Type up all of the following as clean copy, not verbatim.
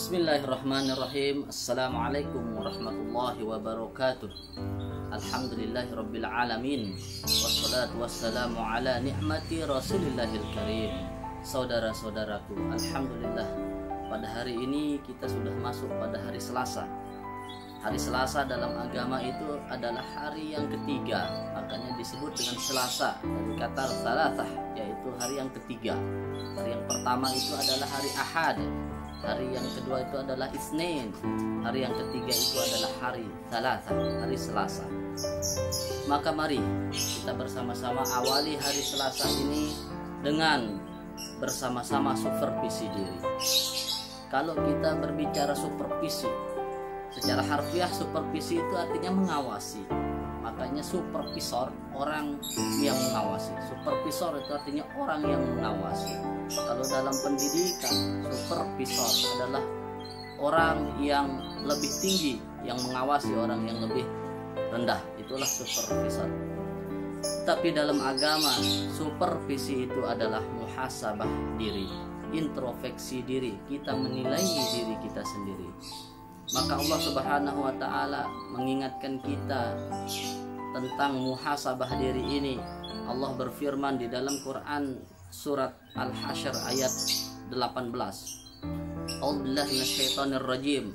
Bismillahirrahmanirrahim. Assalamualaikum warahmatullahi wabarakatuh. Alhamdulillahirabbil alamin. Wassalatu wassalamu ala ni'mati Rasulillahil karim. Saudara-saudaraku, alhamdulillah, pada hari ini kita sudah masuk pada hari Selasa. Hari Selasa dalam agama itu adalah hari yang ketiga, makanya disebut dengan Selasa dari kata salatah, yaitu hari yang ketiga. Hari yang pertama itu adalah hari Ahad, hari yang kedua itu adalah Isnin, hari yang ketiga itu adalah hari Salatah, hari Selasa. Maka mari kita bersama-sama awali hari Selasa ini dengan bersama-sama supervisi diri. Kalau kita berbicara supervisi, secara harfiah supervisi itu artinya mengawasi. Makanya supervisor, orang yang mengawasi. Supervisor itu artinya orang yang mengawasi. Kalau dalam pendidikan, supervisor adalah orang yang lebih tinggi, yang mengawasi orang yang lebih rendah. Itulah supervisor. Tapi dalam agama, supervisi itu adalah muhasabah diri, introspeksi diri. Kita menilai diri kita sendiri. Maka Allah Subhanahu wa ta'ala mengingatkan kita tentang muhasabah diri ini. Allah berfirman di dalam Quran surat Al-Hasyr ayat 18. A'udzubillahi minasyaitonir rajim.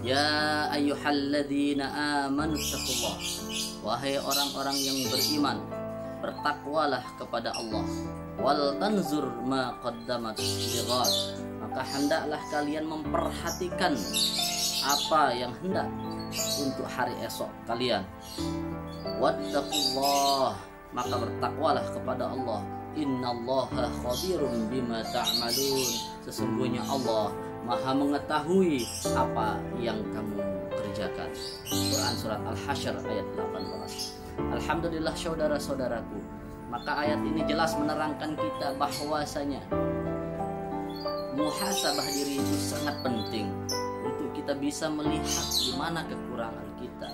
Ya ayyuhalladzina amanu taqullah. Wahai orang-orang yang beriman, bertakwalah kepada Allah. Wal tanzur ma qaddamat lighad. Maka hendaklah kalian memperhatikan apa yang hendak untuk hari esok kalian. Wattaqullah, maka bertakwalah kepada Allah. Innallaha khabirum bima ta'malun. Sesungguhnya Allah Maha mengetahui apa yang kamu kerjakan. Quran surat Al-Hasyr ayat 18. Alhamdulillah saudara-saudaraku, maka ayat ini jelas menerangkan kita bahwasanya muhasabah diri itu sangat penting untuk kita bisa melihat di mana kekurangan kita,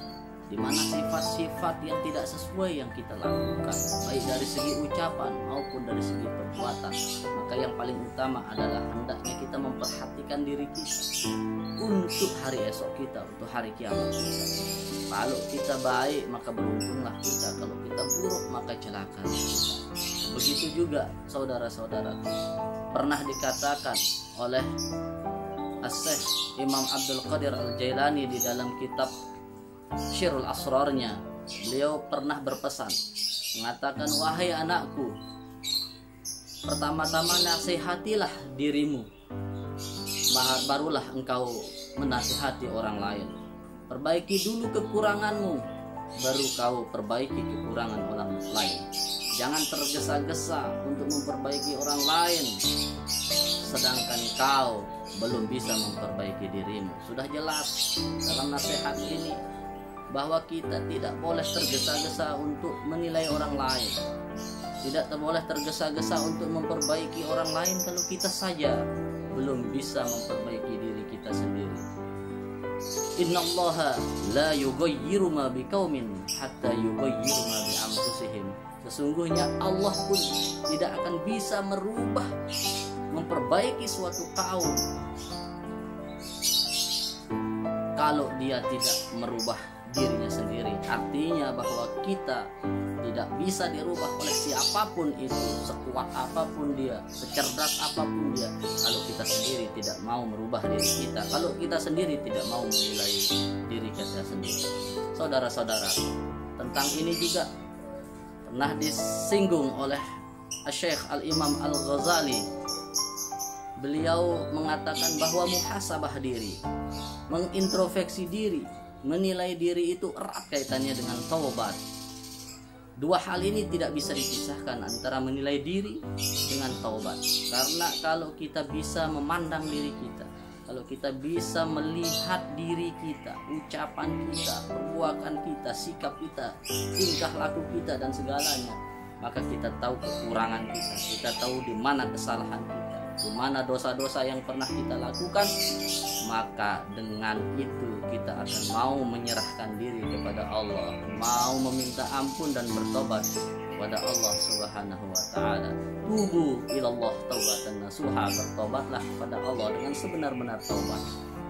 di mana sifat-sifat yang tidak sesuai yang kita lakukan, baik dari segi ucapan maupun dari segi perbuatan. Maka yang paling utama adalah hendaknya kita memperhatikan diri kita untuk hari esok kita, untuk hari kiamat kita. Kalau kita baik maka beruntunglah kita, kalau kita buruk maka celaka kita. Begitu juga saudara-saudaraku, pernah dikatakan oleh As-Syekh Imam Abdul Qadir Al-Jailani di dalam kitab Syirul Asrarnya, beliau pernah berpesan mengatakan, wahai anakku, pertama-tama nasihatilah dirimu, barulah engkau menasihati orang lain. Perbaiki dulu kekuranganmu, baru kau perbaiki kekurangan orang lain. Jangan tergesa-gesa untuk memperbaiki orang lain sedangkan kau belum bisa memperbaiki dirimu. Sudah jelas dalam nasihat ini bahwa kita tidak boleh tergesa-gesa untuk menilai orang lain. Tidak boleh tergesa-gesa untuk memperbaiki orang lain kalau kita saja belum bisa memperbaiki diri kita sendiri. Innallaha la yughayyiru ma biqaumin hatta yughayyiru ma bi anfusihim. Sesungguhnya Allah pun tidak akan bisa merubah, memperbaiki suatu kaum kalau dia tidak merubah dirinya sendiri. Artinya bahwa kita tidak bisa dirubah oleh siapapun itu, sekuat apapun dia, secerdas apapun dia, kalau kita sendiri tidak mau merubah diri kita, kalau kita sendiri tidak mau menilai diri kita sendiri. Saudara-saudara, tentang ini juga pernah disinggung oleh Syekh Al-Imam Al-Ghazali. Beliau mengatakan bahwa muhasabah diri, mengintrospeksi diri, menilai diri itu erat kaitannya dengan taubat. Dua hal ini tidak bisa dipisahkan antara menilai diri dengan taubat. Karena kalau kita bisa memandang diri kita, kalau kita bisa melihat diri kita, ucapan kita, perbuatan kita, sikap kita, tingkah laku kita dan segalanya, maka kita tahu kekurangan kita, kita tahu di mana kesalahan kita, di mana dosa-dosa yang pernah kita lakukan, maka dengan itu kita akan mau menyerahkan diri kepada Allah, mau meminta ampun dan bertobat kepada Allah Subhanahu wa taala. Tubu ilallah taubatan nasuha, bertobatlah kepada Allah dengan sebenar-benar taubat.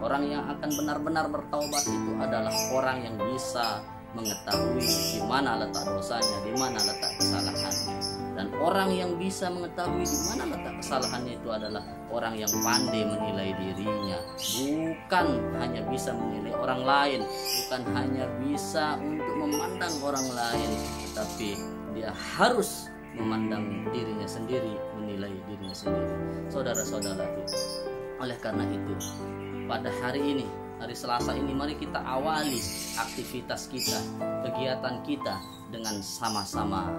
Orang yang akan benar-benar bertaubat itu adalah orang yang bisa mengetahui di mana letak dosanya, di mana letak kesalahannya. Dan orang yang bisa mengetahui di mana letak kesalahannya itu adalah orang yang pandai menilai dirinya, bukan hanya bisa menilai orang lain, bukan hanya bisa untuk memandang orang lain, tapi dia harus memandang dirinya sendiri, menilai dirinya sendiri. Saudara-saudaraku, oleh karena itu pada hari ini, hari Selasa ini, mari kita awali aktivitas kita, kegiatan kita dengan sama-sama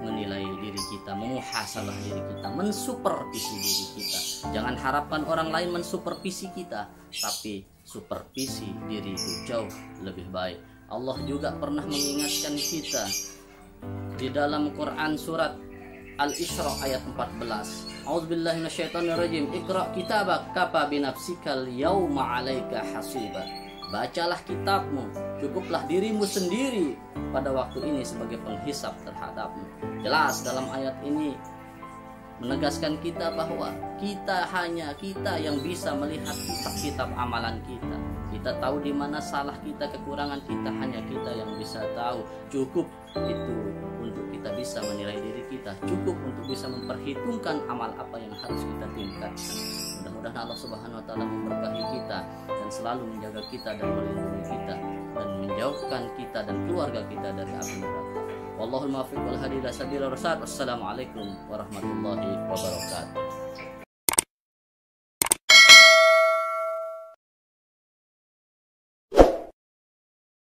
menilai diri kita, memuhasabah diri kita, mensupervisi diri kita. Jangan harapkan orang lain mensupervisi kita, tapi supervisi diri itu jauh lebih baik. Allah juga pernah mengingatkan kita di dalam Quran surat Al-Isra ayat 14. A'udzubillahi minasyaitonirrajim. Iqra kitabak kafa binafsikal yauma 'alaika hasiba. Bacalah kitabmu, cukuplah dirimu sendiri pada waktu ini sebagai penghisap terhadapmu. Jelas dalam ayat ini menegaskan kita bahwa hanya kita yang bisa melihat kitab-kitab amalan kita. Kita tahu di mana salah kita, kekurangan kita, hanya kita yang bisa tahu. Cukup itu untuk kita bisa menilai diri kita, cukup untuk bisa memperhitungkan amal apa yang harus kita tingkatkan. Mudah-mudahan Allah Subhanahu wa taala memberkahi kita dan selalu menjaga kita dan melindungi kita dan menjauhkan kita dan keluarga kita dari api neraka. Wallahul muwaffiq wal hadi ila sabilir rasyad. Wassalamualaikum warahmatullahi wabarakatuh.